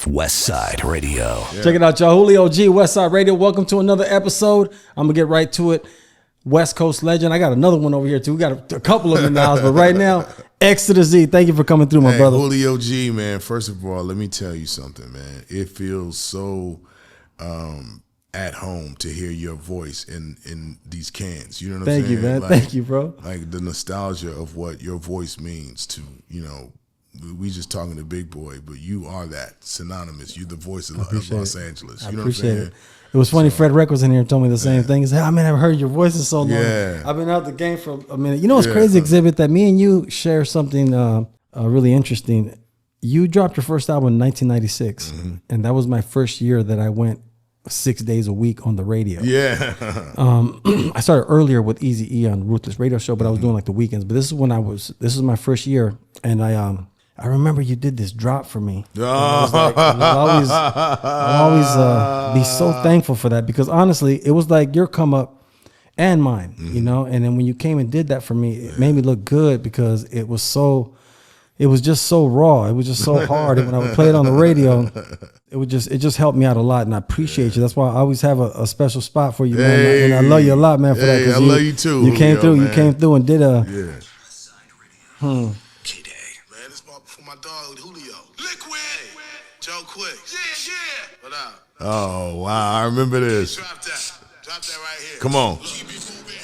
Westside Radio. Yeah. Check it out, y'all. Julio G, Westside Radio. Welcome to another episode. I'm going to get right to it. West Coast legend. I got another one over here, too. We got a couple of them now, but right now, X to the Z. Thank you for coming through, my brother. Julio G, man. First of all, let me tell you something, man. It feels so at home to hear your voice in these cans. You know what I'm saying? Thank you, man. Thank you, bro. Like the nostalgia of what your voice means to, we just talking to Big Boy, but you are that synonymous. You're the voice of Los Angeles. You know what I'm saying? It was funny. Fred Reck was in here and told me the same thing. He said, "I mean, I've heard your voice in so long. Yeah. I've been out the game for a minute." You know what's crazy, Xzibit? That me and you share something really interesting. You dropped your first album in 1996, and that was my first year that I went 6 days a week on the radio. Yeah. I started earlier with Eazy-E on Ruthless Radio Show, but I was doing like the weekends. But this is my first year, and I remember you did this drop for me. I'll always be so thankful for that, because honestly, it was like your come up and mine, And then when you came and did that for me, it made me look good, because it was just so raw. It was just so hard. And when I would play it on the radio, it just helped me out a lot. And I appreciate you. That's why I always have a special spot for you, man. And I love you a lot, man, for that. I love you too. You came through. Man. You came through and did my dog Julio. Liquid. Joe Quick. Yeah. What up? Oh, wow. I remember this. Drop that right here. Come on. Keep it moving.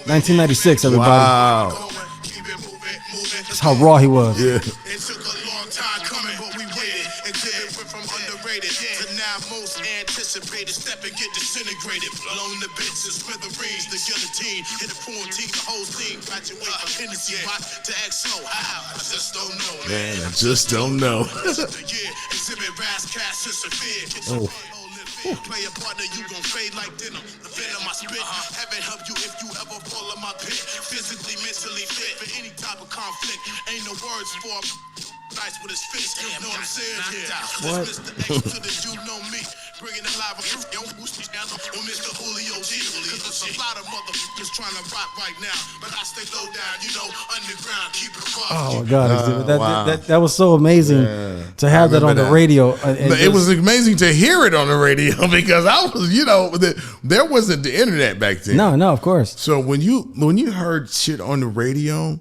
1996, everybody. Wow. That's how raw he was. Yeah. It took a long time coming, but we waited. Xzibit went from underrated to now most anticipated. Step and get disintegrated. Blown the bits and smithereens. The guillotine hit the quarantine. The whole scene. Graduate from Hennessy Watch to XO. How? I just don't know, man. I just don't know. Xzibit Ras Cast is severe. Play a partner, you gon' fade like denim. The venom I spit, heaven help you if you ever fall in my pit. Physically, mentally fit for any type of conflict. Ain't no words for nice with his fist. Know what I'm saying? Yeah. Mr. X to the you know me. Bringing it live on Mr. Julio G. Cause there's a lot of motherfuckers trying to rock right now. But I stay low down, underground, keep it fun. Oh my God, that was so amazing to have that on the radio. It was amazing to hear it on the radio, because I was, there wasn't the internet back then. No, of course. So when you heard shit on the radio,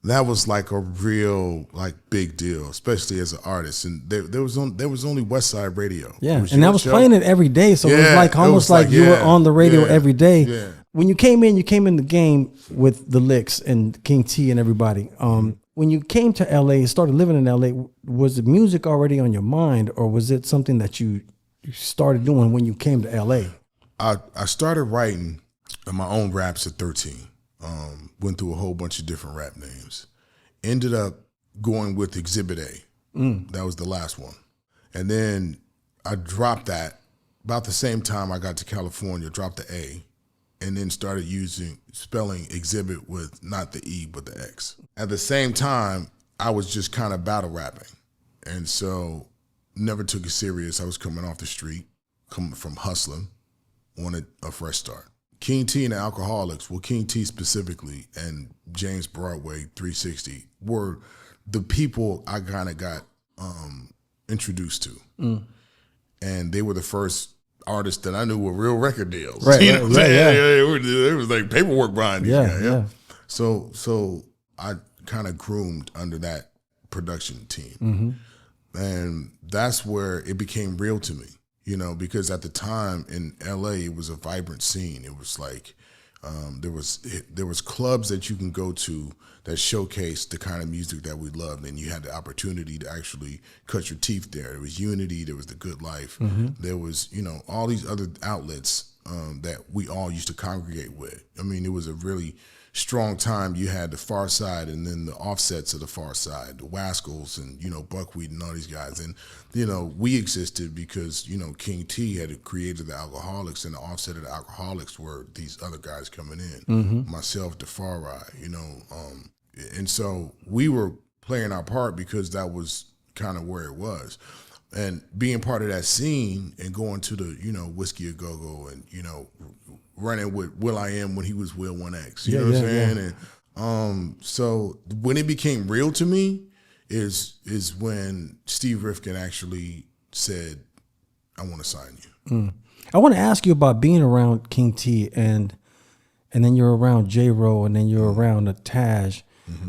that was like a real big deal, especially as an artist. And there was only Westside Radio. Yeah, and I was playing it every day, so it was almost like you were on the radio every day. Yeah. When you came in the game with the Licks and King T and everybody. When you came to LA and started living in LA, was the music already on your mind, or was it something that you started doing when you came to LA? I started writing my own raps at 13. Went through a whole bunch of different rap names. Ended up going with Xzibit A. That was the last one. And then I dropped that about the same time I got to California, dropped the A, and then started spelling Xzibit with not the E, but the X. At the same time, I was just kind of battle rapping. And so never took it serious. I was coming off the street, coming from hustling, wanted a fresh start. King T and the Alkaholiks, well, King T specifically and James Broadway 360 were the people I kind of got introduced to. And they were the first artists that I knew were real record deals. Right, you know what I'm saying? It was like paperwork behind these guys. Yeah. So I kind of groomed under that production team. And that's where it became real to me. Because at the time in LA, it was a vibrant scene. It was like there was clubs that you can go to that showcased the kind of music that we loved, and you had the opportunity to actually cut your teeth there. There was Unity, there was The Good Life, there was all these other outlets that we all used to congregate with. I mean, it was a really strong time. You had the Far Side and then the offsets of the Far Side, the Wascals and, Buckwheat and all these guys. And, we existed because, King T had created the Alkaholiks, and the offset of the Alkaholiks were these other guys coming in, myself, the Far Ride, and so we were playing our part because that was kind of where it was. And being part of that scene and going to the, Whiskey A Go-Go and, running with Will I Am when he was Will 1X, you know what I'm saying? So when it became real to me is when Steve Rifkin actually said, I want to sign you. I want to ask you about being around King T and then you're around J-Ro and then you're around the Taj.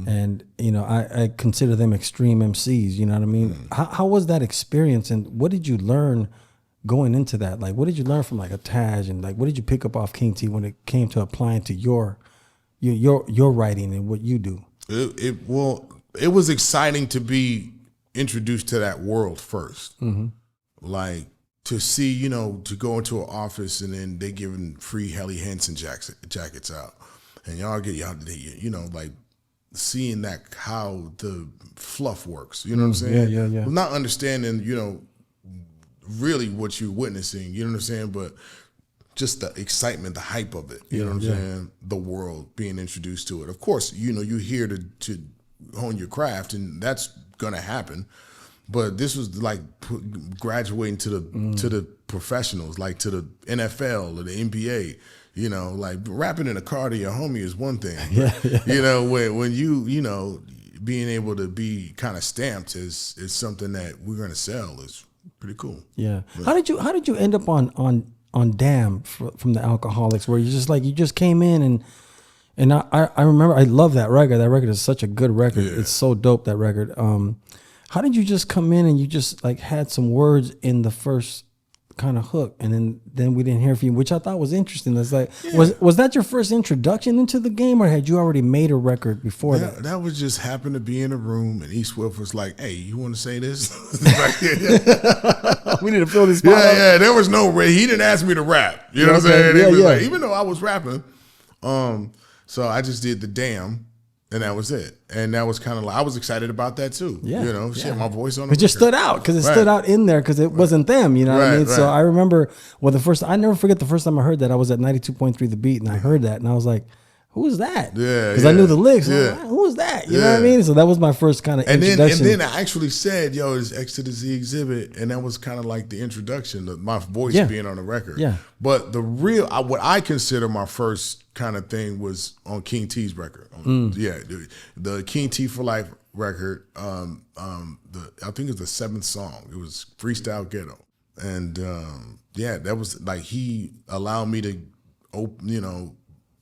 And, you know, I consider them extreme MCs, you know what I mean? How was that experience and what did you learn going into that? Like, what did you learn from like a Taj and like, what did you pick up off King T when it came to applying to your writing and what you do? It was exciting to be introduced to that world first. Like to see, you know, to go into an office and then they giving free Helly Hansen jackets out. And y'all get, you know, like, seeing that how the fluff works, you know what I'm saying? Yeah. Not understanding, you know, really what you're witnessing, you know what I'm saying? But just the excitement, the hype of it, you know what I'm saying? The world being introduced to it. Of course, you know, you're here to hone your craft, and that's gonna happen. But this was like graduating to the professionals, like to the NFL or the NBA. You know, like rapping in a car to your homie is one thing. But, you know, when you know, being able to be kind of stamped is something that we're gonna sell is pretty cool. Yeah. But how did you end up on Damn from the Alkaholiks, where you just came in and I remember I love that record. That record is such a good record. Yeah. It's so dope, that record. How did you just come in and you just like had some words in the first kind of hook, and then we didn't hear from you, which I thought was interesting. It's like, was that your first introduction into the game, or had you already made a record before that? That was just happened to be in a room, and East Swift was like, "Hey, you want to say this?" We need to fill this spot up. Yeah. There was no he didn't ask me to rap. You know what I'm saying? He was like, even though I was rapping, so I just did the Damn. And that was it. And that was kind of like, I was excited about that too. Yeah. You know, shit, my voice on the It just stood out because it stood out in there because it wasn't them, you know what I mean? So I remember, I never forget the first time I heard that. I was at 92.3 The Beat and I heard that and I was like, who was that? Yeah. Because I knew the lyrics. Like, who was that? You know what I mean? So that was my first kind of introduction. And then I actually said, yo, it's X to the Z Xzibit. And that was kind of like the introduction of my voice being on the record. Yeah. But the real, what I consider my first kind of thing was on King T's record. The King T for Life record. I think it was the 7th song. It was Freestyle Ghetto. And that was like, he allowed me to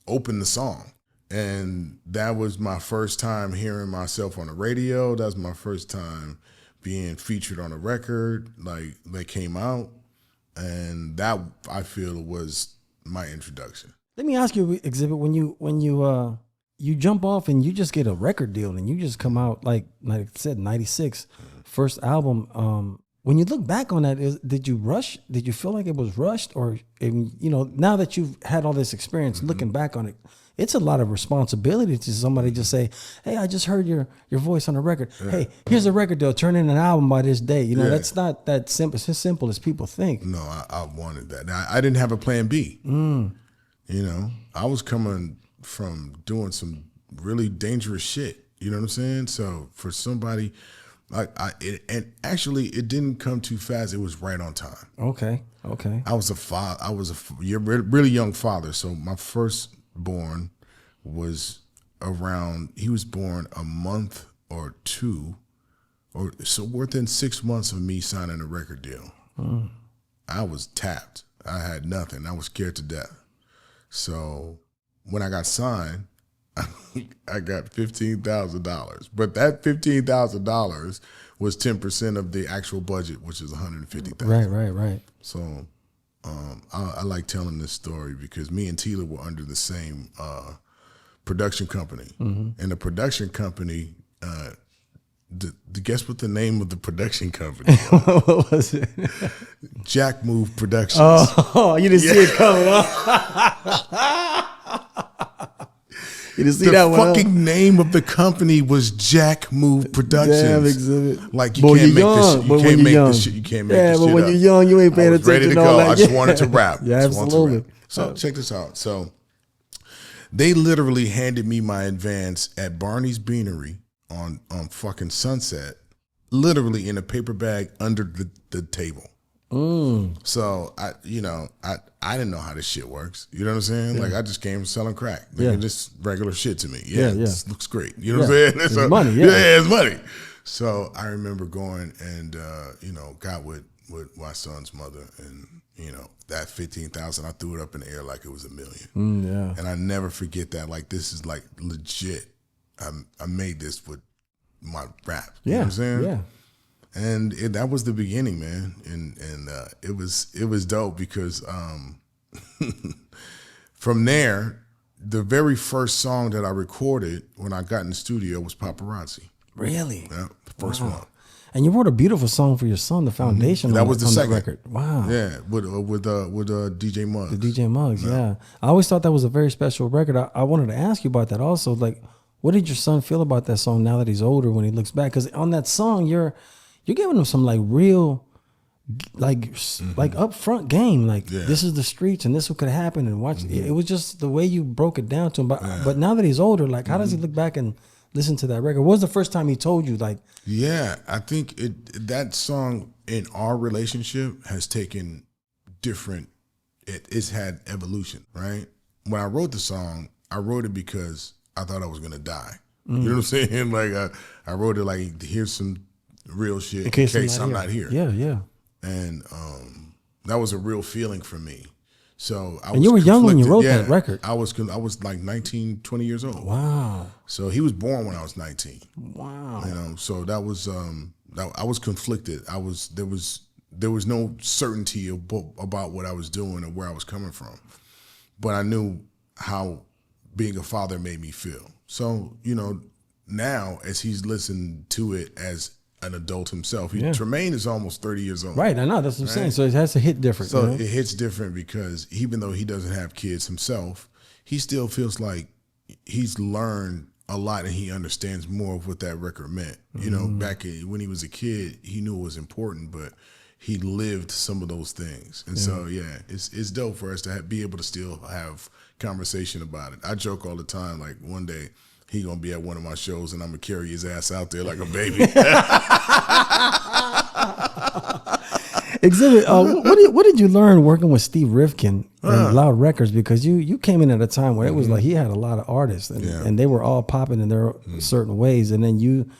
open the song. And that was my first time hearing myself on the radio. That was my first time being featured on a record, like that came out. And that, I feel, was my introduction. Let me ask you, Xzibit, when you jump off and you just get a record deal and you just come out like I said, 96, first album. When you look back on that, did you rush? Did you feel like it was rushed? Or, now that you've had all this experience, looking back on it, it's a lot of responsibility to somebody just say, hey, I just heard your voice on the record. Yeah. Hey, here's a record deal. Turn in an album by this day. That's not that simple. It's as simple as people think. No, I wanted that. I didn't have a plan B. I was coming from doing some really dangerous shit. You know what I'm saying? So for somebody... and actually, it didn't come too fast. It was right on time. Okay. I was a really young father. So my firstborn was he was born a month or two, or so within 6 months of me signing a record deal. I was tapped. I had nothing. I was scared to death. So when I got signed, I got $15,000, but that $15,000 was 10% of the actual budget, which is $150,000. Right. So I like telling this story because me and Tila were under the same production company, and the production company. Guess what the name of the production company was? What was it? Jack Move Productions. Oh, you didn't see it coming, huh? You didn't see the that one. The fucking name of the company was Jack Move Productions. Damn, Xzibit. Like you can't make this shit. You can't make this shit. You can't make this shit. Yeah, but when you're young, you ain't paying attention. Ready to go. I just wanted to rap. Yeah, absolutely. So check this out. So they literally handed me my advance at Barney's Beanery on fucking Sunset, literally in a paper bag under the table. So I didn't know how this shit works. You know what I'm saying? Like I just came selling crack. Like just regular shit to me. This looks great. You know what I'm saying? It's So, money. It's money. So I remember going and got with my son's mother, and that 15,000, I threw it up in the air like it was $1 million. And I never forget that. Like, this is like legit. I made this with my rap. You know what I'm saying? Yeah. And that was the beginning, man. And it was dope because from there, the very first song that I recorded when I got in the studio was Paparazzi. Really? Yeah, the first one. And you wrote a beautiful song for your son, the foundation. That was the second record. Wow. Yeah, with DJ Muggs. The DJ Muggs, yeah. I always thought that was a very special record. I wanted to ask you about that also. Like, what did your son feel about that song now that he's older when he looks back? Because on that song, you're giving him some like real, like upfront game. Like this is the streets and this is what could happen. And watch. It was just the way you broke it down to him. But now that he's older, like how does he look back and listen to that record? What was the first time he told you? Like, yeah, I think that song in our relationship has taken different. It's had evolution, right? When I wrote the song, I wrote it because I thought I was gonna die. You know what I'm saying? Like I wrote it like, here's some real shit in case I'm not here. Yeah. And that was a real feeling for me. So and you were young when you wrote that record. I was like 19, 20 years old. Wow. So he was born when I was 19. Wow. So that was I was conflicted. There was no certainty about what I was doing or where I was coming from. But I knew how being a father made me feel. So, now as he's listened to it as an adult himself, Tremaine is almost 30 years old. Right, I know, that's what I'm saying. So it has to hit different. So it hits different because even though he doesn't have kids himself, he still feels like he's learned a lot and he understands more of what that record meant. Back when he was a kid, he knew it was important, but he lived some of those things. And so, it's dope for us to be able to still have conversation about it. I joke all the time, like one day he gonna be at one of my shows and I'm gonna carry his ass out there like a baby. Xzibit, what did you learn working with Steve Rifkin and Loud Records? Because you came in at a time where it was like he had a lot of artists and they were all popping in their certain ways, and then you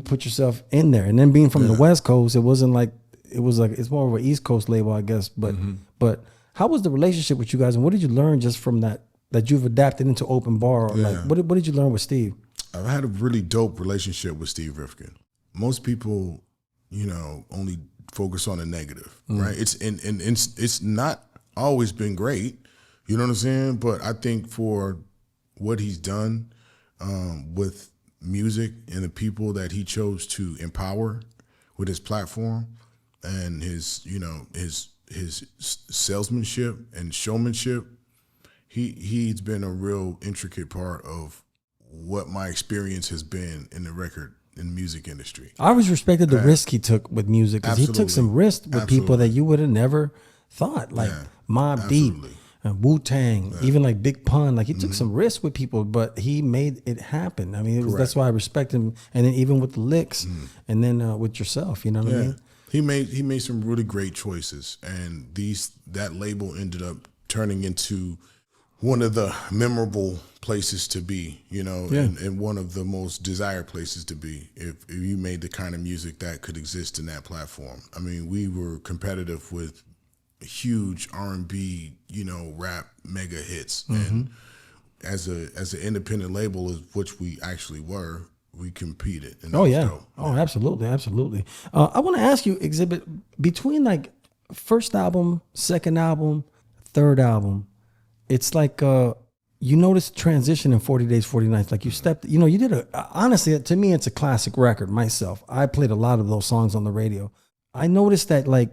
put yourself in there, and then being from the West Coast, it wasn't like it's more of an East Coast label, I guess. But how was the relationship with you guys, and what did you learn just from that you've adapted into Open Bar? Like what did you learn with Steve? I've had a really dope relationship with Steve Rifkin. Most people, only focus on the negative, right? It's not always been great, you know what I'm saying? But I think for what he's done with music and the people that he chose to empower with his platform and his salesmanship and showmanship, he's been a real intricate part of what my experience has been in the music industry. I always respected the risk he took with music, because he took some risks with people that you would have never thought, like Mobb Deep and Wu-Tang, even like Big Pun. Like he took some risks with people, but he made it happen. I mean, that's why I respect him. And then even with the licks, and then with yourself, you know what I mean? He made some really great choices, and that label ended up turning into one of the memorable places to be, and one of the most desired places to be if you made the kind of music that could exist in that platform. I mean, we were competitive with huge R&B, rap mega hits, and as an independent label, of which we actually were, we competed. And Absolutely. I want to ask you, Xzibit, between like first album, second album, third album, it's like you noticed transition in 40 Days, 40 Nights. Like you stepped, you did honestly, to me, it's a classic record myself. I played a lot of those songs on the radio. I noticed that like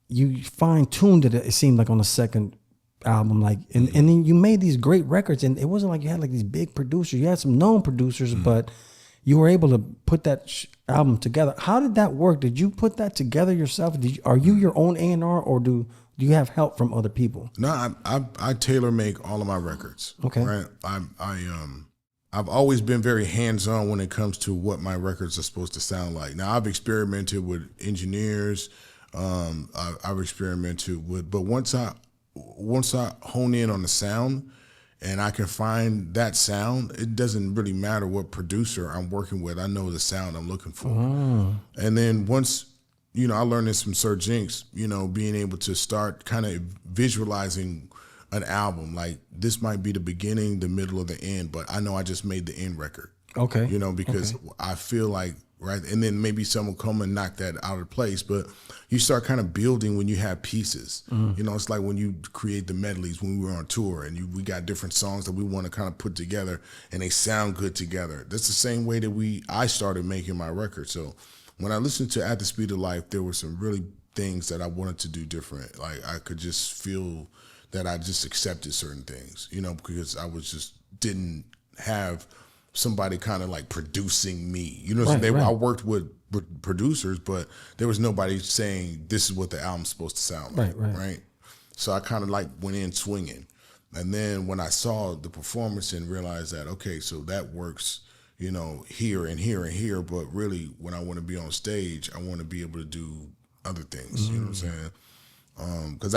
you fine-tuned it seemed like on the second album, like, and then you made these great records, and it wasn't like you had like these big producers. You had some known producers, but you were able to put that album together. How did that work? Did you put that together yourself? Are you your own A&R, or do you have help from other people? No, I tailor make all of my records. Okay. Right. I've always been very hands-on when it comes to what my records are supposed to sound like. Now, I've experimented with engineers, I've experimented with. But once I hone in on the sound, and I can find that sound, it doesn't really matter what producer I'm working with. I know the sound I'm looking for. And then once, I learned this from Sir Jinx, being able to start kind of visualizing an album. Like, this might be the beginning, the middle, or the end, but I know I just made the end record. Okay. Because I feel like, right, and then maybe someone come and knock that out of place, but you start kind of building when you have pieces. It's like when you create the medleys when we were on tour and we got different songs that we want to kind of put together and they sound good together. That's the same way that I started making my record. So when I listened to At the Speed of Life, there were some really things that I wanted to do different. Like, I could just feel that I just accepted certain things, because I was just didn't have somebody kind of like producing me. I worked with producers, but there was nobody saying this is what the album's supposed to sound like, right? So I kind of like went in swinging. And then when I saw the performance and realized that, okay, so that works, here and here and here, but really when I want to be on stage, I want to be able to do other things, you know what I'm saying? Because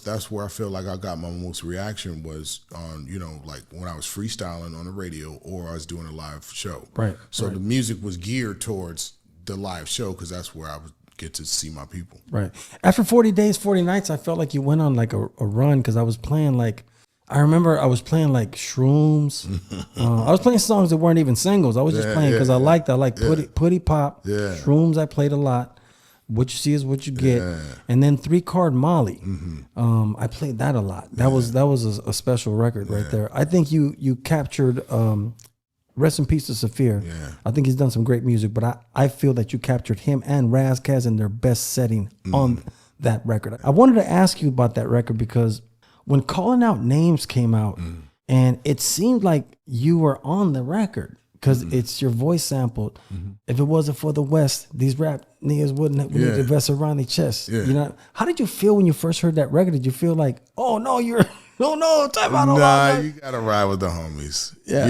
that's where I feel like I got my most reaction was on, like when I was freestyling on the radio or I was doing a live show. Right. So the music was geared towards the live show because that's where I would get to see my people. Right. After 40 Days, 40 Nights, I felt like you went on like a run because I was playing like, I remember I was playing like Shrooms. I was playing songs that weren't even singles. I was just playing because I liked Putty Pop. Yeah. Shrooms I played a lot. What you see is what you get, and then 3 Card Molly. I played that a lot. That was a special record right there. I think you captured. Rest in peace to Saphir. Yeah. I think he's done some great music, but I feel that you captured him and Razkaz in their best setting on that record. I wanted to ask you about that record because when Calling Out Names came out, and it seemed like you were on the record. Because it's your voice sampled. If it wasn't for the West, these rap niggas wouldn't have need to vest around their chest. Yeah. How did you feel when you first heard that record? Did you feel like, oh no, time out. Nah, you gotta ride with the homies. Yeah.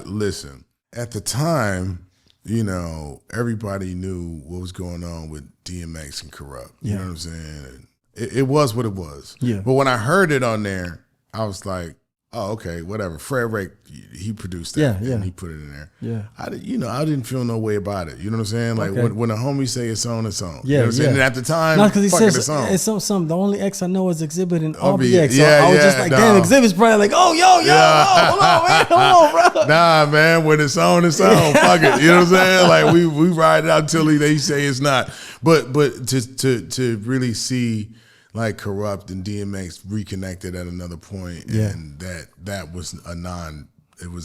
Listen, at the time, everybody knew what was going on with DMX and Corrupt. You know what I'm saying? It was what it was. Yeah. But when I heard it on there, I was like, oh, okay, whatever. Fred Rake, he produced that, and he put it in there. Yeah, I didn't feel no way about it. You know what I'm saying? Like when the homies say it's on, it's on. Yeah, you know what I'm saying? And at the time, no, because he says it's something. The only X I know is Xzibit and RBX. So I was just like, damn, Xzibit's probably like, oh, hold on, man, hold on, bro. Nah, man, when it's on, it's on. Fuck it. You know what I'm saying? Like we ride it out till they say it's not. But to really see. Like Corrupt and DMX reconnected at another point, and that was a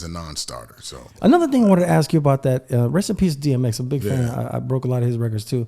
non-starter. So another thing I wanted to ask you about that, rest in peace DMX, I'm a big fan. I broke a lot of his records too.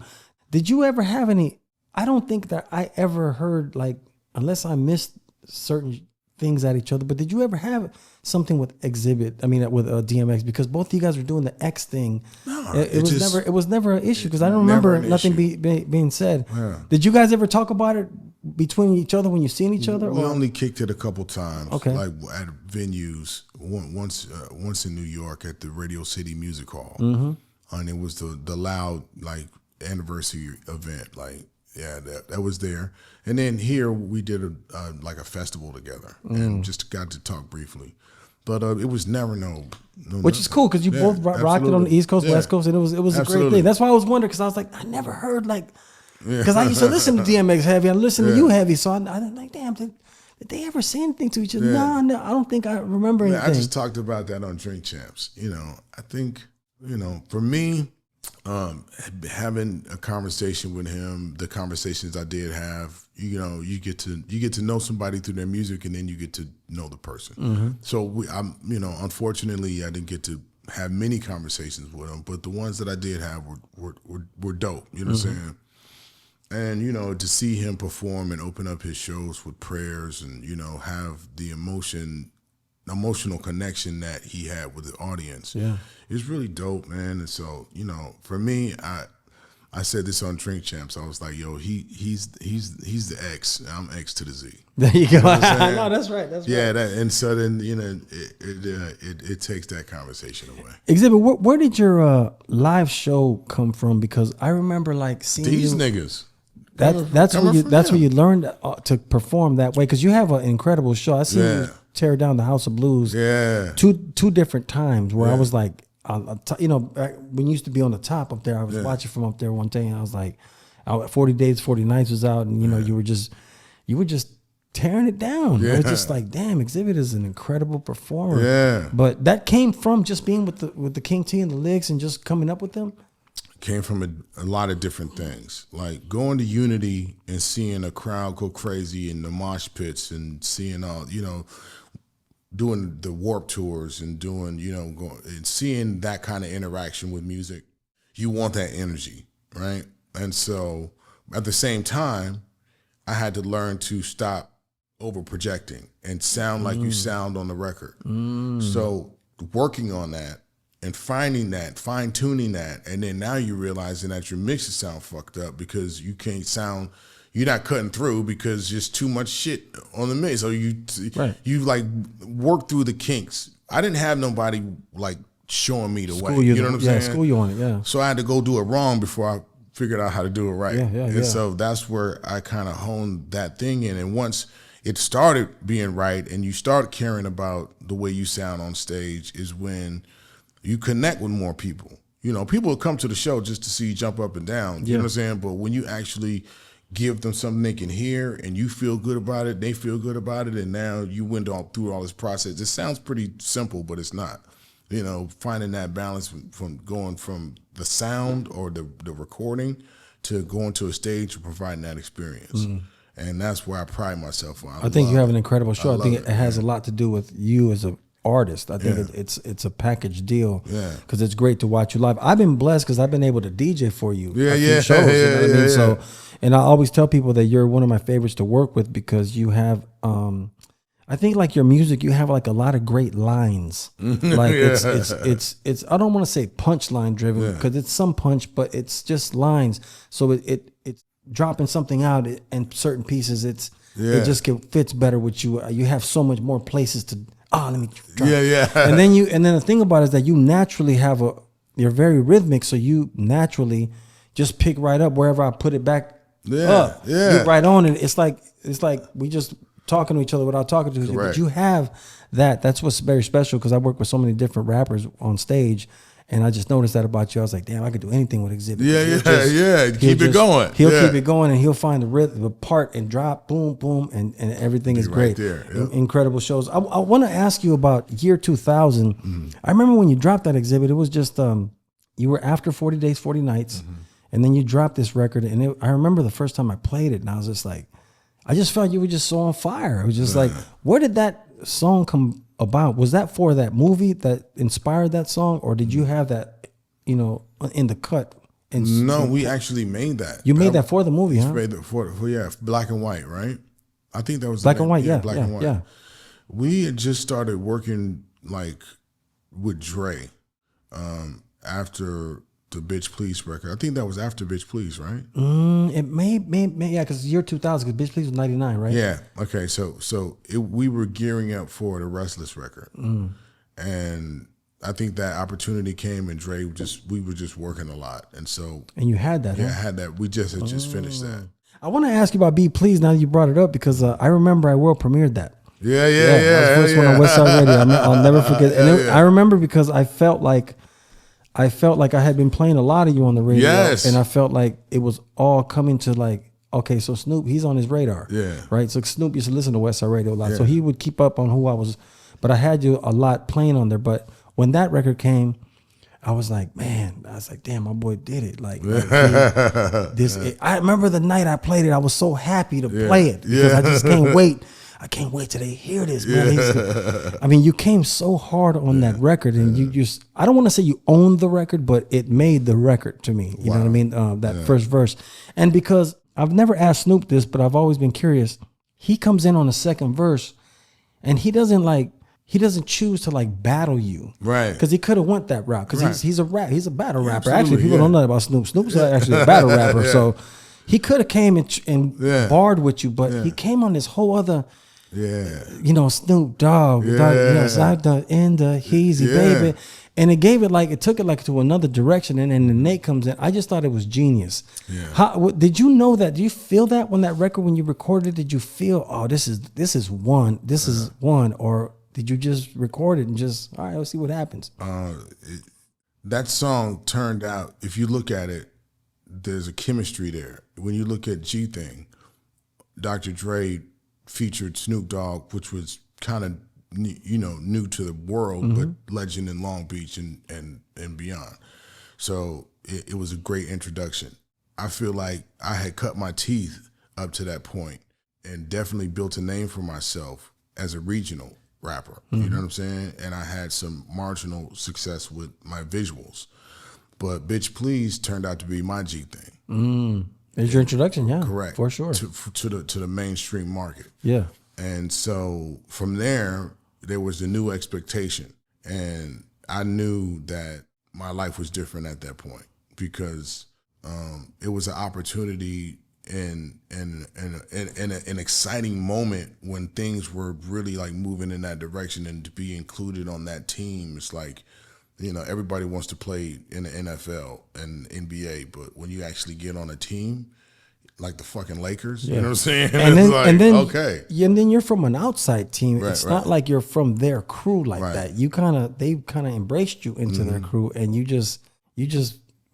Did you ever have any? I don't think that I ever heard, like, unless I missed certain things at each other, but did you ever have something with Xzibit? I mean, with DMX, because both of you guys were doing the X thing. No, it was never an issue because I don't remember nothing being said. Yeah. Did you guys ever talk about it between each other when you seen each other? We only kicked it a couple times, like at venues. Once in New York at the Radio City Music Hall, and it was the loud like anniversary event. Like, that was there. And then here we did a festival together and just got to talk briefly. But it was never no which is cool because you both rocked it on the East Coast, West Coast, and it was a great thing. That's why I was wondering because I was like, I never heard like. Because I used to listen to DMX heavy, I listened to you heavy, so I was like, damn, did they ever say anything to each other? No, I don't think I remember anything. I just talked about that on Drink Champs. I think, for me, having a conversation with him, the conversations I did have, you get to know somebody through their music, and then you get to know the person. So unfortunately, I didn't get to have many conversations with him, but the ones that I did have were dope. You know what I'm saying? And, to see him perform and open up his shows with prayers and, have the emotional connection that he had with the audience. Yeah. It's really dope, man. And so, for me, I said this on Drink Champs. I was like, yo, he's the X. I'm X to the Z. There you go. No, that's right. That's right. And so then, it takes that conversation away. Xzibit, where did your live show come from? Because I remember like seeing these niggas. That's where you learned to perform that way, because you have an incredible show. I see you tear down the House of Blues. Yeah. Two different times where I was like, when you used to be on the top up there, I was watching from up there one day, and I was like, 40 Days, 40 Nights was out, and you were just tearing it down. Yeah. It was just like, damn, Xzibit is an incredible performer. Yeah. But that came from just being with the King T and the Licks and just coming up with them. Came from a lot of different things, like going to Unity and seeing a crowd go crazy in the mosh pits, and seeing all, doing the Warp tours and doing, going and seeing that kind of interaction with music. You want that energy, right? And so at the same time, I had to learn to stop over projecting and sound like you sound on the record. So working on that and finding that, fine tuning that, and then now you're realizing that your mixes sound fucked up because you can't sound, you're not cutting through because there's too much shit on the mix. So you like work through the kinks. I didn't have nobody like showing me the way. You know what I'm saying? School you on it, yeah. So I had to go do it wrong before I figured out how to do it right. Yeah. So that's where I kind of honed that thing in. And once it started being right and you start caring about the way you sound on stage is when you connect with more people. People will come to the show just to see you jump up and down. You know what I'm saying? But when you actually give them something they can hear and you feel good about it, they feel good about it, and now you went through all this process. It sounds pretty simple, but it's not. Finding that balance from going from the sound or the recording to going to a stage and providing that experience. And that's where I pride myself on. I think you have an incredible show. I think it has a lot to do with you as an artist. I think it's a package deal. Yeah. Because it's great to watch you live. I've been blessed because I've been able to DJ for you. Shows, you know what I mean? So, and I always tell people that you're one of my favorites to work with because you have, I think like your music, you have like a lot of great lines. Like it's I don't want to say punchline driven because it's some punch, but it's just lines. So it's dropping something out in certain pieces. It just fits better with you. You have so much more places to. Let me drop. And then the thing about it is that you naturally you're very rhythmic, so you naturally just pick right up wherever I put it back up. Get right on it. It's like we just talking to each other without talking to each other. But you have that. That's what's very special because I work with so many different rappers on stage. And I just noticed that about you. I was like, damn, I could do anything with Xzibit. Keep it going. He'll keep it going, and he'll find the rhythm, the part, and drop, boom, boom, and everything is great. Right there. Incredible shows. I want to ask you about year 2000. I remember when you dropped that Xzibit, it was just, you were after 40 Days, 40 Nights, and then you dropped this record. And I remember the first time I played it, and I was just like, I just felt you were just so on fire. It was just like, where did that song come about? Was that for that movie that inspired that song, or did you have that, in the cut? No, we actually made that. You made that for the movie, huh? Made that for black and white, right? I think that was black and white. Black and white. Yeah. We had just started working like with Dre after the Bitch Please record. I think that was after Bitch Please, right? It may because year 2000, because Bitch Please was 99, right? Yeah. Okay. So we were gearing up for the Restless record, and I think that opportunity came, and we were just working a lot, and you had that. Yeah, I had that. We just had finished that. I want to ask you about Be Please now that you brought it up because I remember I world premiered that. Yeah. That was the first one on Westside Radio. I'll never forget. And I remember because I felt like I had been playing a lot of you on the radio. Yes. And I felt like it was all coming to like, okay, so Snoop, he's on his radar. Yeah. Right? So Snoop used to listen to Westside Radio a lot. Yeah. So he would keep up on who I was. But I had you a lot playing on there. But when that record came, I was like, damn, my boy did it. I remember the night I played it, I was so happy to play it because I just can't wait. I can't wait till they hear this, man. I mean, you came so hard on that record, and you just, I don't want to say you owned the record, but it made the record to me. You know what I mean? That first verse. And because I've never asked Snoop this, but I've always been curious, he comes in on the second verse, and he doesn't choose to like battle you. Right. Because he could have went that route. Because he's a battle rapper. Actually, people don't know that about Snoop. Snoop's actually a battle rapper. So he could have came and barred with you, but he came on this whole other you know, Snoop Dogg, you know, Zada in the Heezy, baby. And it took it like to another direction. And then the Nate comes in. I just thought it was genius. Yeah. Did you know that? Do you feel that when you recorded, did you feel, oh, this is one, or did you just record it and just, all right, let's see what happens? That song turned out, if you look at it, there's a chemistry there. When you look at G Thing, Dr. Dre featured Snoop Dogg, which was kind of, you know, new to the world, but legend in Long Beach and beyond. So it was a great introduction. I feel like I had cut my teeth up to that point and definitely built a name for myself as a regional rapper. You know what I'm saying? And I had some marginal success with my visuals. But Bitch Please turned out to be my G Thing. It's your introduction, yeah. Correct. For sure. To the mainstream market. Yeah. And so from there was the new expectation. And I knew that my life was different at that point because it was an opportunity and an exciting moment when things were really like moving in that direction, and to be included on that team, it's like, you know, everybody wants to play in the NFL and NBA, but when you actually get on a team like the fucking Lakers, you know what I'm saying? And then, like, and then, okay. And then you're from an outside team. Right, it's not like you're from their crew like that. They kind of embraced you into their crew, and you just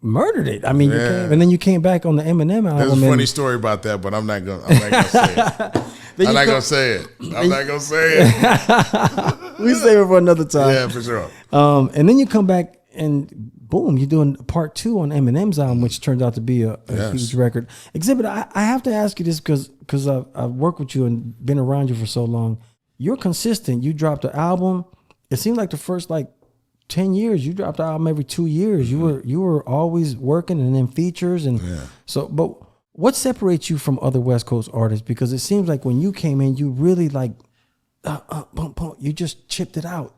murdered it. I mean, you came back on the Eminem album. There's a funny story about that, but I'm not gonna say it. I'm not gonna say it. We save it for another time. Yeah, for sure. And then you come back and boom, you're doing part 2 on Eminem's album, which turns out to be a huge record. Xzibit, I have to ask you this because I've worked with you and been around you for so long. You're consistent. You dropped an album. It seems like the first 10 years, you dropped an album every 2 years. You were always working and then features so. But what separates you from other West Coast artists? Because it seems like when you came in, you really you just chipped it out.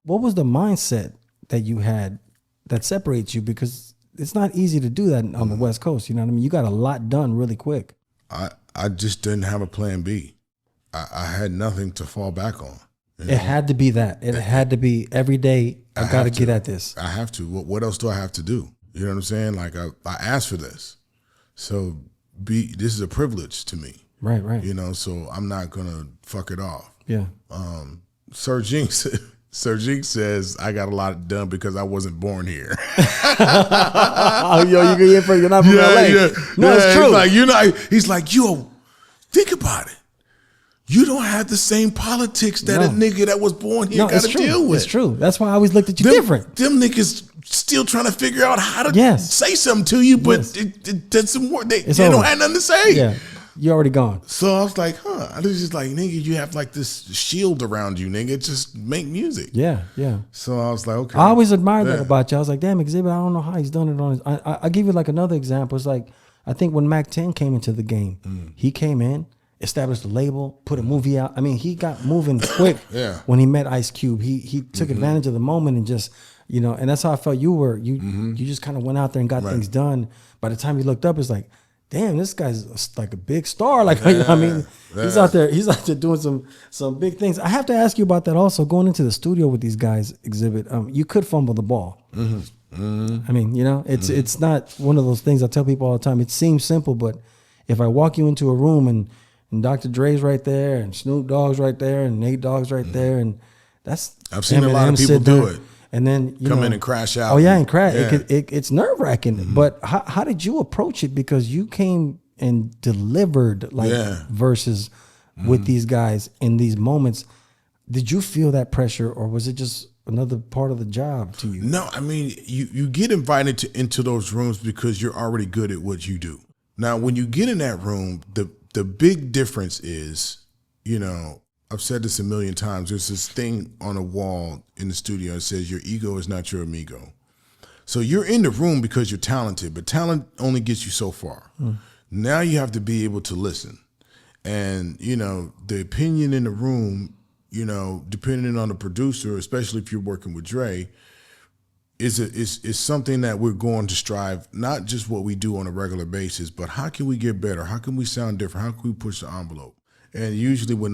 What was the mindset that you had that separates you? Because it's not easy to do that on the West Coast. You know what I mean? You got a lot done really quick. I just didn't have a plan B. I had nothing to fall back on. It had to be that. It had to be every day. I got to get at this. I have to. What else do I have to do? You know what I'm saying? Like I asked for this, so this is a privilege to me. Right. You know, so I'm not gonna fuck it off. Yeah. Sir Jinx says I got a lot done because I wasn't born here. You're not from LA. Yeah. No, it's true. He's like, yo, think about it. You don't have the same politics that a nigga that was born here got to deal with. It's true. That's why I always looked at you different. Them niggas still trying to figure out how to say something to you, but that's some more. They don't have nothing to say. Yeah, you already gone. So I was like, I was just like, nigga, you have like this shield around you, nigga. Just make music. Yeah. So I was like, okay. I always admired that about you. I was like, damn, Xzibit, I don't know how he's done it on his. I'll give you like another example. It's like, I think when Mac 10 came into the game, he came in, established a label, put a movie out. I mean, he got moving quick when he met Ice Cube. He took advantage of the moment and just, you know, and that's how I felt you were. You just kind of went out there and got things done. By the time you looked up, it's like, damn, this guy's like a big star. Like, I mean, he's out there doing some big things. I have to ask you about that also, going into the studio with these guys, Xzibit. You could fumble the ball. I mean, you know, it's not one of those things I tell people all the time. It seems simple, but if I walk you into a room and Dr. Dre's right there, and Snoop Dogg's right there, and Nate Dogg's right there, and I've seen a lot of people do it. And then come in and crash out. Oh yeah, and crash. Yeah. It's nerve wracking. But how did you approach it? Because you came and delivered verses with these guys in these moments. Did you feel that pressure, or was it just another part of the job to you? No, I mean, you get invited into those rooms because you're already good at what you do. Now, when you get in that room, the big difference is, you know, I've said this a million times. There's this thing on a wall in the studio that says your ego is not your amigo. So you're in the room because you're talented, but talent only gets you so far. Now you have to be able to listen. And, you know, the opinion in the room, you know, depending on the producer, especially if you're working with Dre, is something that we're going to strive, not just what we do on a regular basis, but how can we get better? How can we sound different? How can we push the envelope? And usually when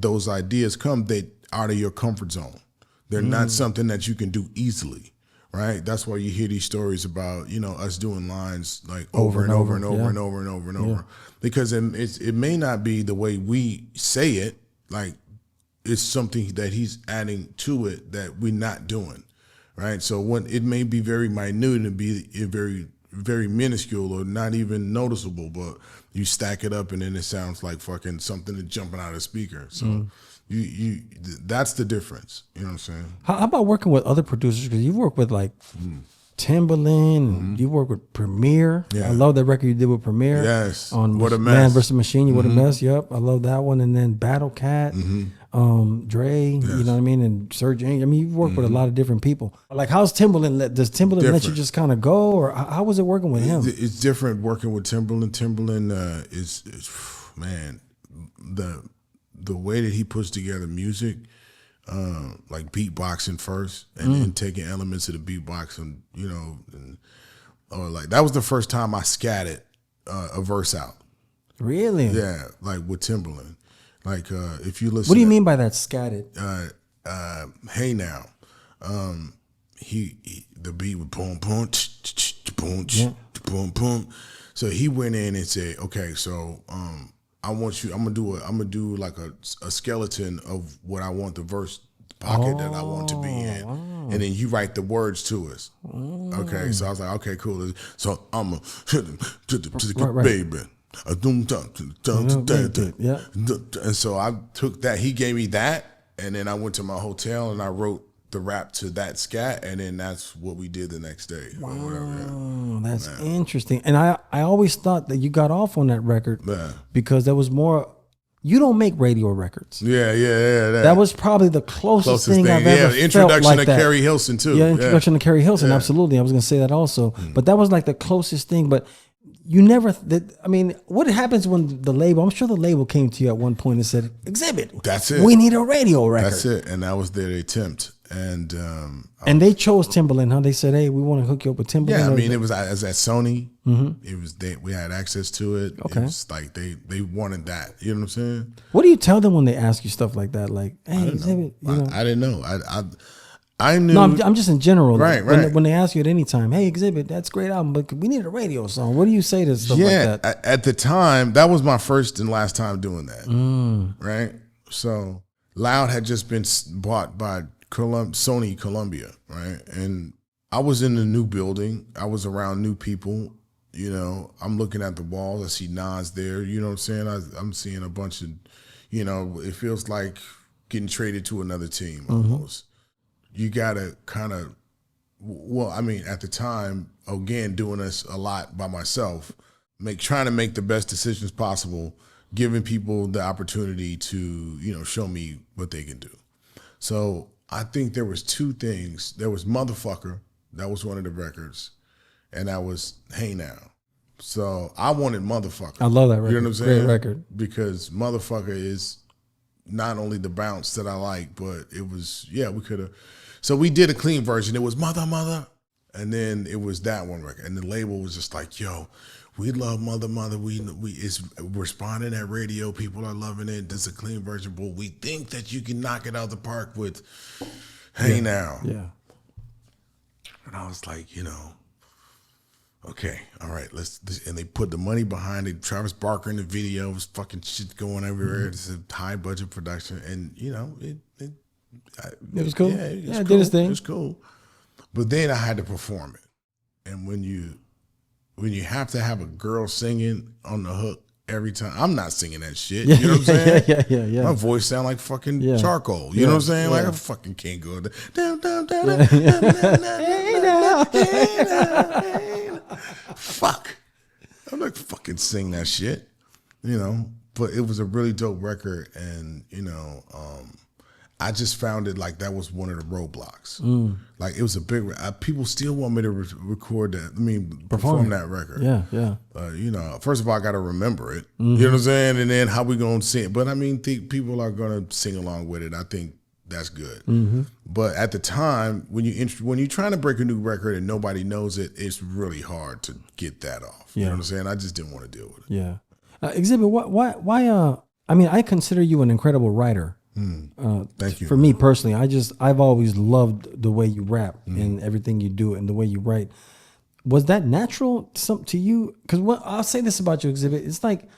those ideas come, they out of your comfort zone. They're not something that you can do easily, right? That's why you hear these stories about, you know, us doing lines like over and over and over and over and over and over. Because it may not be the way we say it, like it's something that he's adding to it that we're not doing, right? So when it may be very minute and be very, very minuscule or not even noticeable, but you stack it up and then it sounds like fucking something that's jumping out of the speaker. So you that's the difference. You know what I'm saying? How about working with other producers? Because you work with like Timbaland, you work with Premier. Yeah. I love that record you did with Premier. Yes. On What a Mess. Man vs. Machine, What a Mess. Yep, I love that one. And then Battle Cat, Dre, you know what I mean? And Serge. I mean, you've worked with a lot of different people. Like, how's Timbaland? Does Timbaland let you just kind of go? Or how was it working with him? It's different working with Timbaland. Timbaland is man, the way that he puts together music, like beatboxing first and taking elements of the beatbox and, you know, or like that was the first time I scatted a verse out. Really? Yeah, like with Timbaland. Like if you listen, What do you mean by that scattered? Hey Now, he the beat was boom boom boom boom boom. So he went in and said, okay, so I'm gonna do like a skeleton of what I want the verse pocket that I want to be in, and then you write the words to us. Okay, so I was like, okay, cool. So I'm a baby. Yeah. And so I took that. He gave me that, and then I went to my hotel and I wrote the rap to that scat, and then that's what we did the next day. Or whatever. That's interesting. And I always thought that you got off on that record because there was more. You don't make radio records. Yeah. That was probably the closest thing I've ever the introduction felt like to that. Carrie Hilson too. Yeah, introduction to Carrie Hilson. Absolutely, I was going to say that also. But that was like the closest thing. But you never. I mean, what happens when the label? I'm sure the label came to you at one point and said, "Xzibit, that's it. We need a radio record." That's it, and that was their attempt. And they chose Timbaland, huh? They said, "Hey, we want to hook you up with Timbaland." Yeah, I mean, it was at Sony. It was we had access to it. Okay, it was like they wanted that. You know what I'm saying? What do you tell them when they ask you stuff like that? Like, "Hey, Xzibit," you know? I didn't know. I knew. No, I'm just in general. Right. When they ask you at any time, "Hey, Xzibit, that's a great album, but we need a radio song." What do you say to stuff like that? At the time, that was my first and last time doing that. Right. So Loud had just been bought by Sony Columbia, right? And I was in the new building. I was around new people. You know, I'm looking at the walls. I see Nas there. You know what I'm saying? I'm seeing a bunch of, you know, it feels like getting traded to another team almost. You got to kind of, well, I mean, at the time, again, doing this a lot by myself, trying to make the best decisions possible, giving people the opportunity to, you know, show me what they can do. So I think there was two things. There was Motherfucker, that was one of the records, and that was Hey Now. So I wanted Motherfucker. I love that record. You know what I'm saying? Great record. Because Motherfucker is not only the bounce that I like, but it was, we could have. So we did a clean version. It was Mother, and then it was that one record. And the label was just like, yo, we love Mother. It's responding at radio. People are loving it. This is a clean version, but we think that you can knock it out of the park with Hey Now. Yeah. And I was like, you know, okay, all right, let's. And they put the money behind it. Travis Barker in the video, was fucking shit going everywhere. It's a high budget production, and you know, it was cool. Yeah, it did its thing. It was cool. But then I had to perform it, and when you have to have a girl singing on the hook every time, I'm not singing that shit. You know what I'm saying? Yeah. My voice sound like fucking charcoal. You know what I'm saying? Like I fucking can't go down. Fuck. I'm not fucking sing that shit. You know, but it was a really dope record, and you know, I just found it like that was one of the roadblocks. Like it was a big. People still want me to record that. I mean, perform that record. Yeah. You know, first of all, I got to remember it. You know what I'm saying, and then how we gonna sing it. But I mean, people are gonna sing along with it. I think that's good. But at the time, when you're trying to break a new record and nobody knows it, it's really hard to get that off. You know what I'm saying? I just didn't want to deal with it. Yeah. Xzibit, why I mean, I consider you an incredible writer. Thank you. For me personally, I've always loved the way you rap and everything you do and the way you write. Was that natural to you? Because I'll say this about you, Xzibit. It's like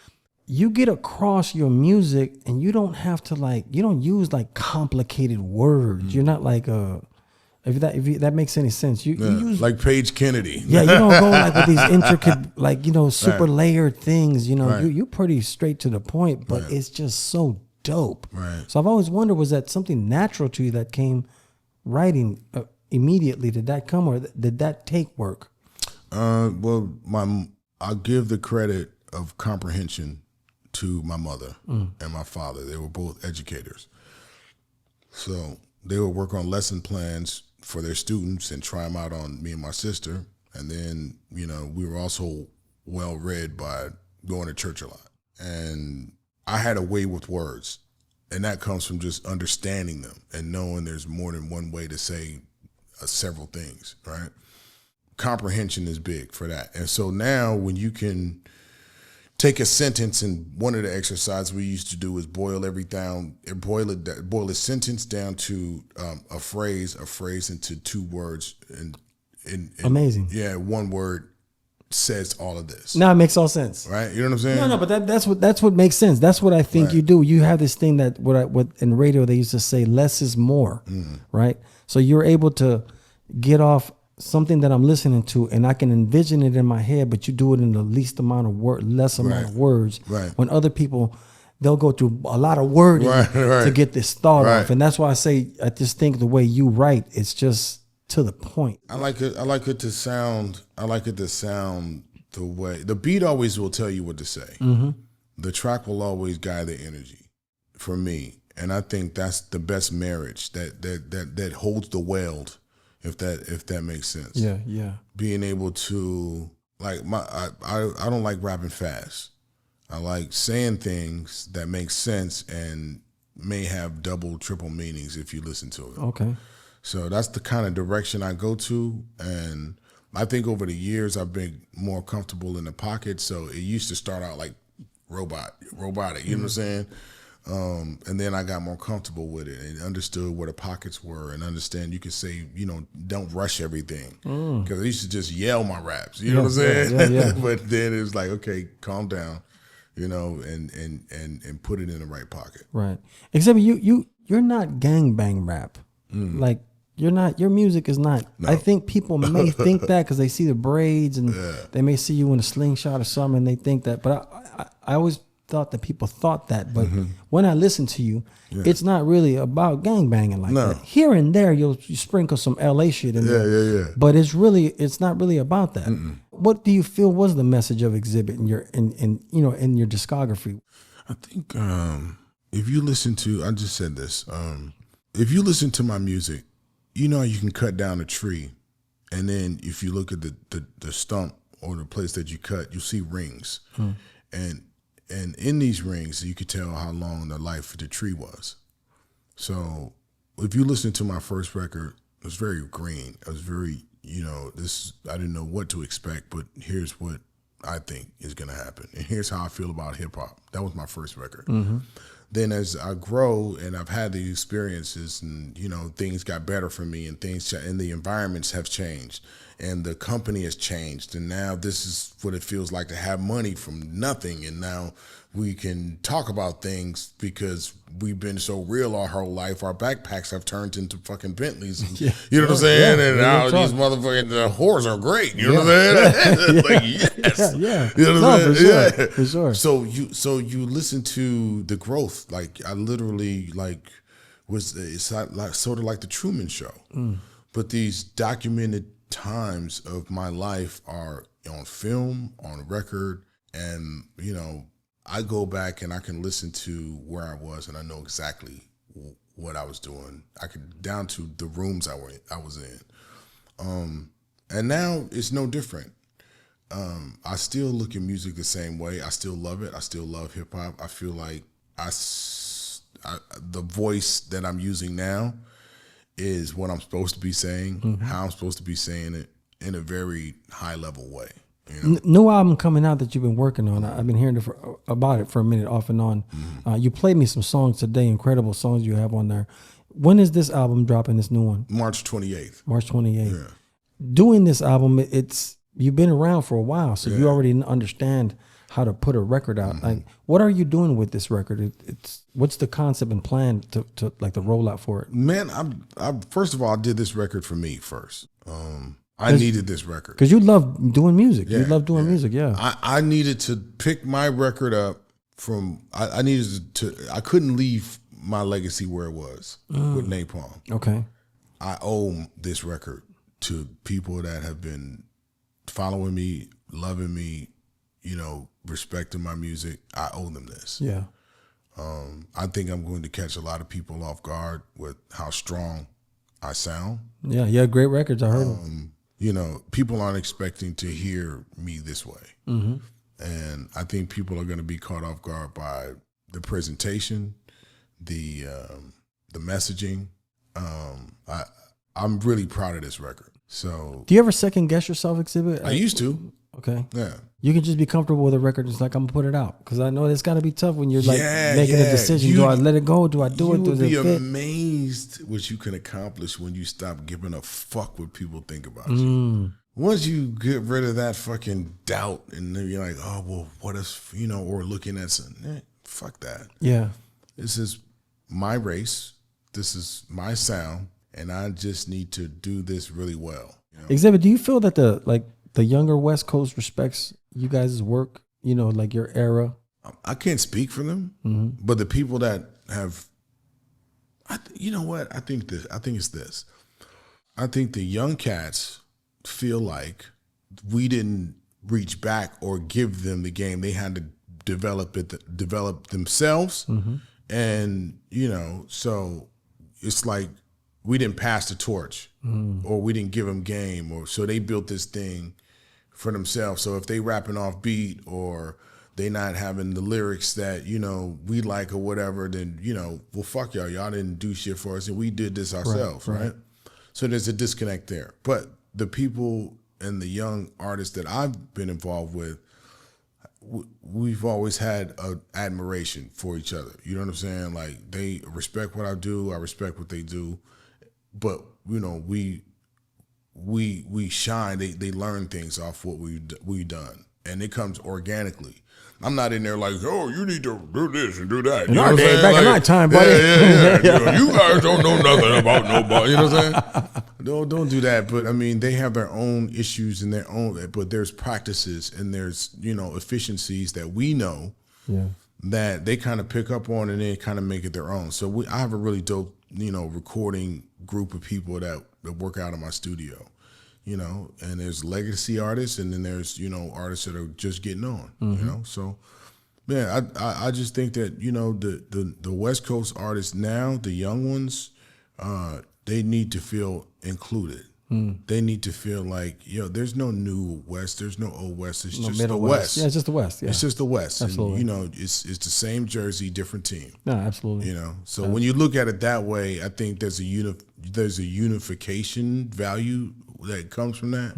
you get across your music and you don't have to you don't use like complicated words. You're not like if that makes any sense. You use like Paige Kennedy. Yeah, you don't go like with these intricate, super layered things. You're pretty straight to the point, but it's just so dope. Right. So I've always wondered, was that something natural to you that came writing immediately? Did that come, or did that take work? Well, I'll give the credit of comprehension to my mother and my father. They were both educators. So they would work on lesson plans for their students and try them out on me and my sister. And then, we were also well read by going to church a lot. And I had a way with words. And that comes from just understanding them and knowing there's more than one way to say several things, right? Comprehension is big for that. And so now when you can take a sentence, and one of the exercises we used to do is boil a sentence down to a phrase into 2 words. And amazing. Yeah, one word says all of this. Now it makes all sense. Right? You know what I'm saying? No, but that's what makes sense. That's what I think you do. You have this thing that what in radio they used to say, less is more, right? So you're able to get off something that I'm listening to, and I can envision it in my head, but you do it in the least amount of less amount of words. Right. When other people, they'll go through a lot of wording to get this thought off, and that's why I say I just think the way you write, it's just to the point. I like it to sound the way the beat always will tell you what to say. The track will always guide the energy for me, and I think that's the best marriage that holds the weld. If that makes sense. Yeah. Being able to I don't like rapping fast. I like saying things that make sense and may have double, triple meanings if you listen to it. Okay. So that's the kind of direction I go to, and I think over the years I've been more comfortable in the pocket. So it used to start out like robotic, you know what I'm saying? And then I got more comfortable with it and understood where the pockets were, and understand you could say, don't rush everything. Because I used to just yell my raps, you know what I'm saying? Yeah. But then it was like, okay, calm down, and put it in the right pocket. Right. Except you're not gangbang rap. Like you're not. Your music is not. No. I think people may think that because they see the braids and they may see you in a slingshot or something, and they think that. But I always thought that people thought that, but when I listen to you, it's not really about gangbanging like that. Here and there, you sprinkle some LA shit in there. Yeah. But it's not really about that. What do you feel was the message of Xzibit in your discography? I think if you listen to, I just said this, if you listen to my music, you can cut down a tree, and then if you look at the stump or the place that you cut, you'll see rings, and in these rings, you could tell how long the life of the tree was. So if you listen to my first record, it was very green. It was very, I didn't know what to expect, but here's what I think is going to happen. And here's how I feel about hip hop. That was my first record. Then as I grow and I've had these experiences, and, things got better for me, and and the environments have changed, and the company has changed, and now this is what it feels like to have money from nothing, and now we can talk about things because we've been so real our whole life. Our backpacks have turned into fucking Bentleys. And, you know what I'm saying? And now these motherfucking whores are great. You know what I'm saying? Like, yes. Yeah. You know what I'm saying? For sure. So you listen to the growth. Like I literally it's like sort of like the Truman Show. But these documented times of my life are on film, on record, and I go back and I can listen to where I was, and I know exactly what I was doing. I could down to the rooms I was in, and now it's no different. I still look at music the same way. I still love it. I still love hip hop. I feel like the voice that I'm using now is what I'm supposed to be saying, how I'm supposed to be saying it in a very high level way. New album coming out that you've been working on. I've been hearing about it for a minute, off and on. You played me some songs today, incredible songs you have on there. When is this album dropping? This new one? March 28th. March 28th. Yeah. Doing this album, you've been around for a while, so you already understand how to put a record out. Like, what are you doing with this record? What's the concept and plan to like the rollout for it? Man, I first of all, I did this record for me first. I needed this record because you love doing music. You love doing music. Yeah, I needed to pick my record up from. I needed to. I couldn't leave my legacy where it was with Napalm. Okay, I owe this record to people that have been following me, loving me, respecting my music. I owe them this. Yeah. I think I'm going to catch a lot of people off guard with how strong I sound. Yeah, great records. I heard them. People aren't expecting to hear me this way. And I think people are going to be caught off guard by the presentation, the messaging. I'm really proud of this record. So, do you ever second guess yourself, Xzibit? I used to. Okay. Yeah. You can just be comfortable with a record. It's like, I'm gonna put it out, because I know it's got to be tough when you're like making a decision. Do I let it go? Do I do it? You would be amazed what you can accomplish when you stop giving a fuck what people think about you. Once you get rid of that fucking doubt, and then you're like, oh well, what if or looking at something, fuck that. Yeah. This is my race. This is my sound, and I just need to do this really well. Xzibit, do you feel that the younger West Coast respects you guys' work, like your era? I can't speak for them, but the people that have, you know what? I think it's this. I think the young cats feel like we didn't reach back or give them the game. They had to develop themselves, and so it's like we didn't pass the torch, or we didn't give them game, or so they built this thing for themselves. So if they rapping off beat, or they not having the lyrics that we like or whatever, then well, fuck y'all didn't do shit for us, and we did this ourselves, right? So there's a disconnect there. But the people and the young artists that I've been involved with, we've always had an admiration for each other. You know what I'm saying? Like, they respect what I do, I respect what they do, but we shine. They learn things off what we done, and it comes organically. I'm not in there like, oh, you need to do this and do that. Back in my time, buddy. Yeah. You guys don't know nothing about nobody. You know what I'm saying? Don't do that. But I mean, they have their own issues and their own. But there's practices and there's efficiencies that we know that they kind of pick up on, and they kind of make it their own. So I have a really dope recording group of people that work out in my studio. And there's legacy artists, and then there's, artists that are just getting on, So, man, I just think that, the West Coast artists now, the young ones, they need to feel included. They need to feel like, there's no new West, there's no old West, it's just the West. Yeah, it's just the West. Yeah. It's just the West. Absolutely. And, it's the same jersey, different team. No, absolutely. So when you look at it that way, I think there's a unification value that comes from that,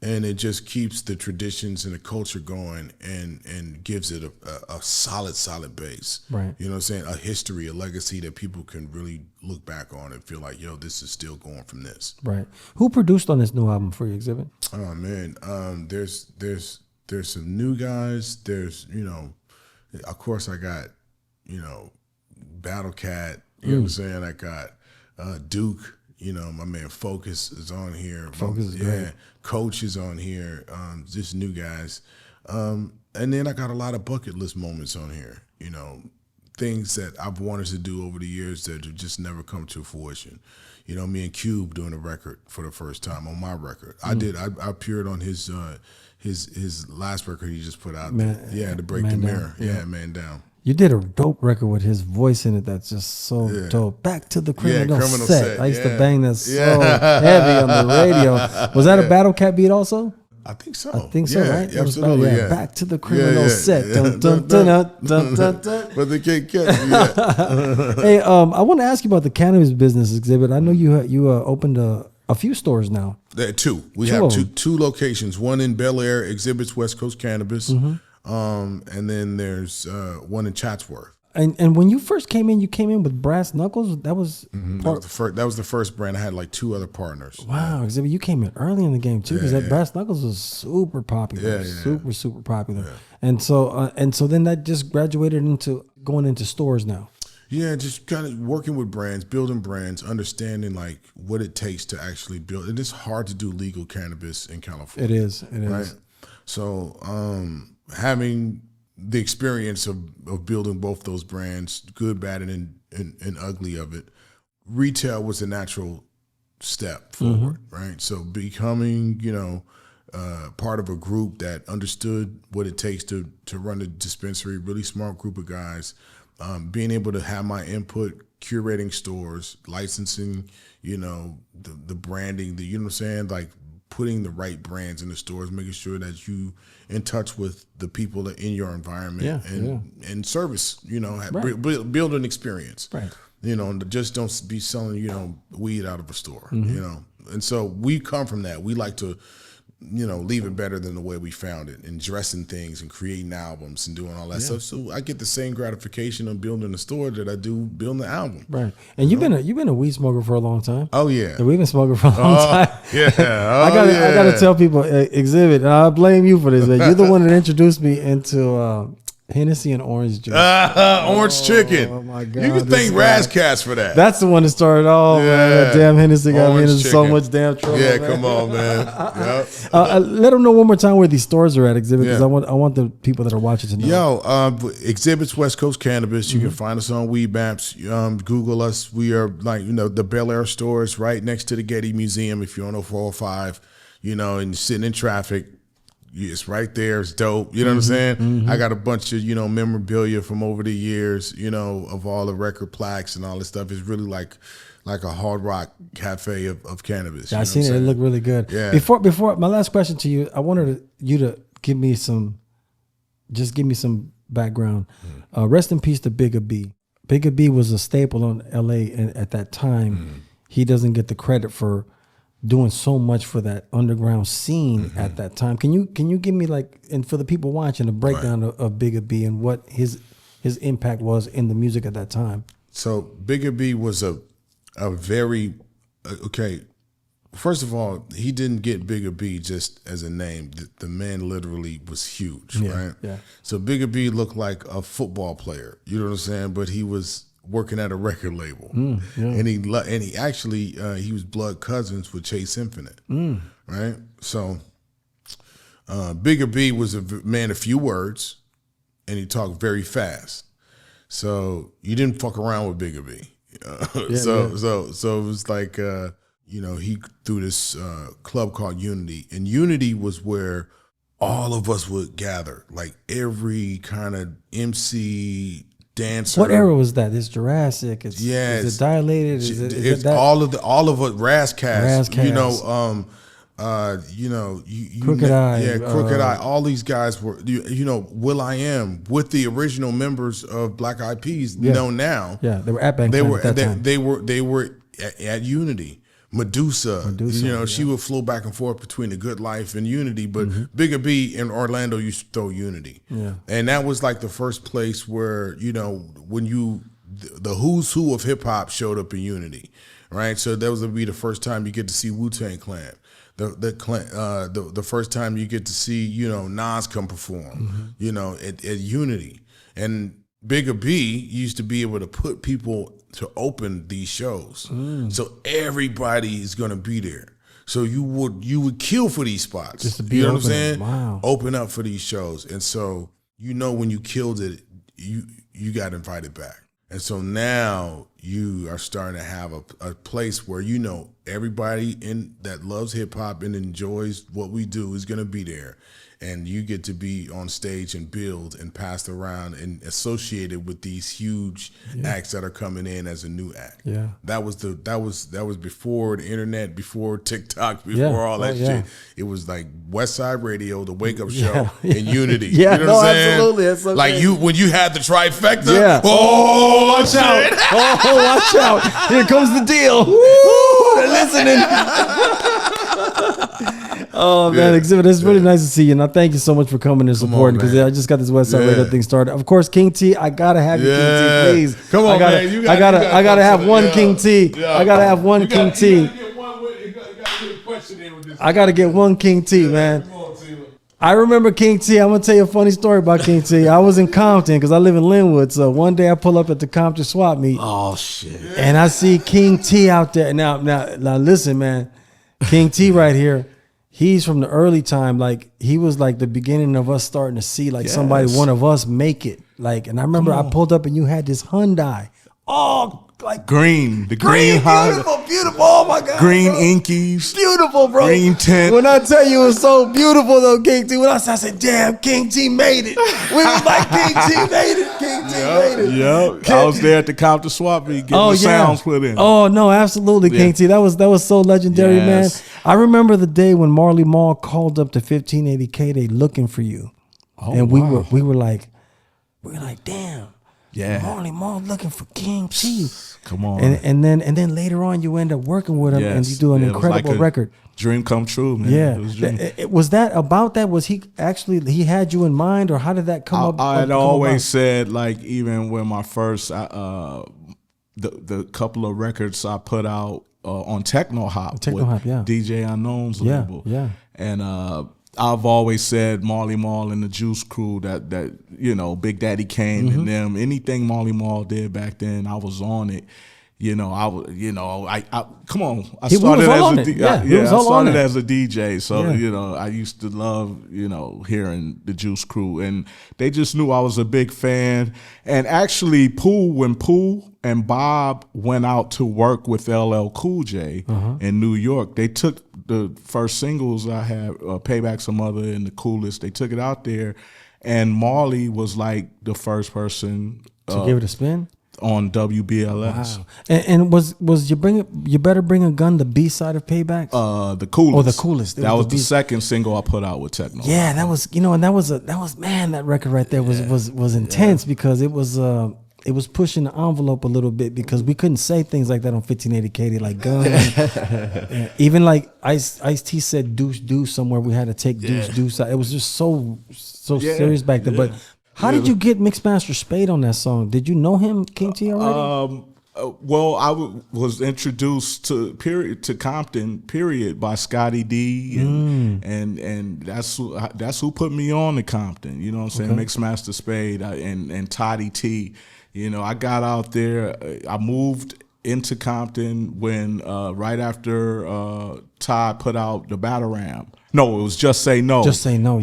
and it just keeps the traditions and the culture going, and gives it a solid base. Right. You know what I'm saying? A history, a legacy that people can really look back on and feel like, this is still going from this. Right. Who produced on this new album for you, Xzibit? Oh man, there's some new guys. There's of course I got Battle Cat. You know what I'm saying? I got Duke. My man Focus is on here. Focus is great. Coach is on here. Just new guys. And then I got a lot of bucket list moments on here. Things that I've wanted to do over the years that have just never come to fruition. Me and Cube doing a record for the first time on my record. I appeared on his last record he just put out. To Break the Mirror. Man Down. You did a dope record with his voice in it that's just so dope. Back to the Criminal Set. I used to bang that so heavy on the radio. Was that a Battle Cat beat also? I think so. Right? Absolutely. Back to the Criminal Set. Dun, dun, dun, dun, dun, dun. But they can't catch me. Hey, I want to ask you about the cannabis business, Xzibit. I know you opened a a few stores now. There are two. We Two have of them. two locations. One in Bel Air, Xzibit's West Coast Cannabis, and then there's one in Chatsworth. And when you first came in, you came in with Brass Knuckles. That was That was the first brand. I had like two other partners. wow. Xzibit, you came in early in the game too, because that Brass Knuckles was super popular, Yeah. super popular. And so then that just graduated into going into stores now. Yeah, just kind of working with brands, building brands, understanding like what it takes to actually build. And it's hard to do legal cannabis in California. It is. Right. So having the experience of building both those brands, good, bad, and ugly of it, retail was a natural step forward, right? So becoming, part of a group that understood what it takes to run a dispensary, really smart group of guys, being able to have my input, curating stores, licensing, the branding, you know what I'm saying? Like putting the right brands in the stores, making sure that you in touch with the people that in your environment and service, build an experience. Right. Just don't be selling, weed out of a store, And so we come from that. We like to, leave it better than the way we found it, and dressing things and creating albums and doing all that stuff. So I get the same gratification of building a store that I do building the album. Right. And you've been a weed smoker for a long time. Oh yeah. And we've been smoking for a long time. Yeah. I gotta tell people, Xzibit, and I blame you for this, man. You're the one that introduced me into Hennessy and orange juice. Orange chicken. Oh my God. You can thank Razcast for that. That's the one that started all, man. That damn Hennessy got me into so chicken. much damn trouble. Yeah, man. come on, man. Yep. Let them know one more time where these stores are at, Xzibit, because I want the people that are watching to know. Yo, Xzibit's West Coast Cannabis. You can find us on Weed Maps. Google us. We are the Bel Air stores right next to the Getty Museum. If you're on 405, and you're sitting in traffic, it's right there. It's dope. You know what I'm saying? I got a bunch of, memorabilia from over the years, of all the record plaques and all this stuff. It's really like a hard rock cafe of cannabis. Yeah, I seen it. It looked really good. Yeah. Before my last question to you, I wanted you to give me some background. Rest in peace to Bigger B. Bigger B was a staple in LA, and at that time, he doesn't get the credit for doing so much for that underground scene at that time. Can you give me and for the people watching, a breakdown of Bigger B and what his impact was in the music at that time? So Bigger B was a very okay. First of all, he didn't get Bigger B just as a name. The man literally was huge, right? Yeah. So Bigger B looked like a football player. You know what I'm saying? But he was working at a record label, and he actually he was blood cousins with Chase Infinite, right? So Bigger B was a man of few words, and he talked very fast. So you didn't fuck around with Bigger B. So it was like he threw this club called Unity, and Unity was where all of us would gather, like every kind of MC. Dancer. What era was that? It's Jurassic. Is it dilated? It's all of it. Razcast. Crooked Eye. Yeah, Crooked Eye. All these guys were. Will I Am with the original members of Black Eyed Peas. Known now. Yeah, they were at Bank. They were at Unity. Medusa, she would flow back and forth between The Good Life and Unity, but Bigger B in Orlando used to throw Unity. Yeah. And that was like the first place where, when the who's who of hip hop showed up in Unity, right? So that would be the first time you get to see Wu-Tang Clan. The first time you get to see, Nas come perform, at Unity. And Bigger B used to be able to put people to open these shows. So everybody is going to be there. So you would kill for these spots. Just to be what I'm saying? Wow. Open up for these shows. And so, when you killed it, you got invited back. And so now you are starting to have a place where, everybody that loves hip hop and enjoys what we do is going to be there. and you get to be on stage and build and passed around and associated with these huge acts that are coming in as a new act. Yeah. That was before the internet, before TikTok, before all that shit. It was like Westside Radio, the Wake Up Show, and Unity. Yeah, you know what I'm saying? Absolutely. That's so like crazy. when you had the trifecta. Yeah. Oh, watch out! Oh, watch out! Here comes the deal. Woo! They're listening. Oh man, Xzibit, it's really nice to see you, and I thank you so much for coming and supporting, because I just got this Westside Radio thing started. Of course, King T, I gotta have you, King T, please. Come on, man. I gotta have one King T. I gotta have one King T. I gotta get one King T, man. I remember King T. I'm gonna tell you a funny story about King T. I was in Compton because I live in Linwood. So one day I pull up at the Compton swap meet. Oh shit! And I see King T out there. Now, listen, man. King T right here. He's from the early time. Like he was like the beginning of us starting to see like somebody, one of us, make it. Like, and I remember I pulled up and you had this Hyundai. Oh. Like green, the green beautiful, beautiful. Oh my God, green bro. Inkies, beautiful, bro. Green tint. When I tell you it was so beautiful, though, King T. When I said, "Damn, King T made it," we was like, "King T made it, King T made it." Yep, I was there at the Compton swap meet getting the sounds put in. Oh no, absolutely, King T. That was so legendary, man. I remember the day when Marley Marl called up to 1580K. They looking for you, and we were like, damn. Yeah, Marley Marl looking for King T. Come on, and then later on you end up working with him, and you do an incredible record. Dream come true, man. Yeah, was that about that? Was he had you in mind, or how did that come up? I had always said, like, even when my first the couple of records I put out on Techno Hop with DJ Unknown's label, and I've always said Marley Marl and the Juice Crew, that you know, Big Daddy Kane and them, anything Marley Marl did back then, I was on it. You know, I come on. I started as a DJ, so you know, I used to love, you know, hearing the Juice Crew, and they just knew I was a big fan. And actually, when Pooh and Bob went out to work with LL Cool J in New York, they took the first singles I had, Payback Some Other and The Coolest. They took it out there, and Marley was like the first person to give it a spin on WBLS. Wow. And was you better bring a gun, the B side of Payback? The Coolest. Oh, The Coolest. That was the second single I put out with Techno. Yeah, that was, you know, and that was man, that record right there was intense because it was pushing the envelope a little bit, because we couldn't say things like that on 1580K, like gun. Even like Ice-T said deuce somewhere, we had to take deuce out. It was just so serious back then. But how did you get Mixmaster Spade on that song? Did you know him, King T, already? Well, I was introduced to Compton by Scotty D, and that's who put me on to Compton. You know what I'm saying? Mixmaster Spade and Toddy T. You know, I got out there. I moved into Compton when right after Todd put out the Battle Ram. No, it was Just Say No. Just Say No,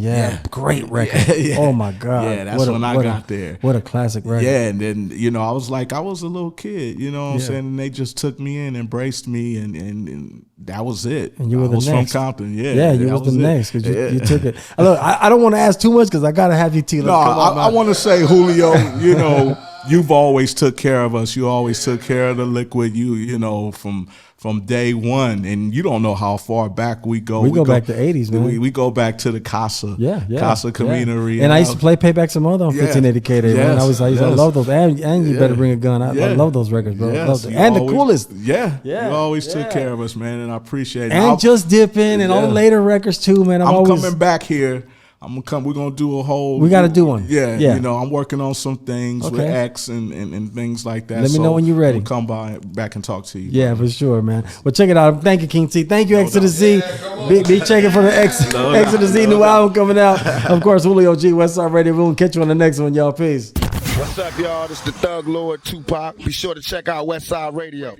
great record. Oh my God. Yeah, that's when I got there. What a classic record. Yeah, and then, you know, I was a little kid, you know what I'm saying? And they just took me in, embraced me, and that was it. And you were the next. I was from Compton, you was the next, because you took it. Look, I don't want to ask too much, because I got to have you, T. No, I want to say, Julio, you know, you've always took care of us. You always took care of the Liquid, you know, from day one, and you don't know how far back we go. We go back to 80s, man. We go back to the Casa. Casa Community. And I used to play Payback Some Other on 1580K. When I love those. And you better bring a gun. I love those records, bro. And The Coolest. You always took care of us, man, and I appreciate it. And Just Dipping and all later records too, man. I'm coming back here. We're gonna do a whole. We got to do one. Yeah. You know, I'm working on some things with X and things like that. Let me know when you're ready. We'll come back and talk to you. Yeah, for sure, man. Well, check it out. Thank you, King T. Thank you, X to the Z. Be checking for the X to the Z new album coming out. Of course, Julio G, Westside Radio. We'll catch you on the next one, y'all. Peace. What's up, y'all? This is the Thug Lord Tupac. Be sure to check out Westside Radio.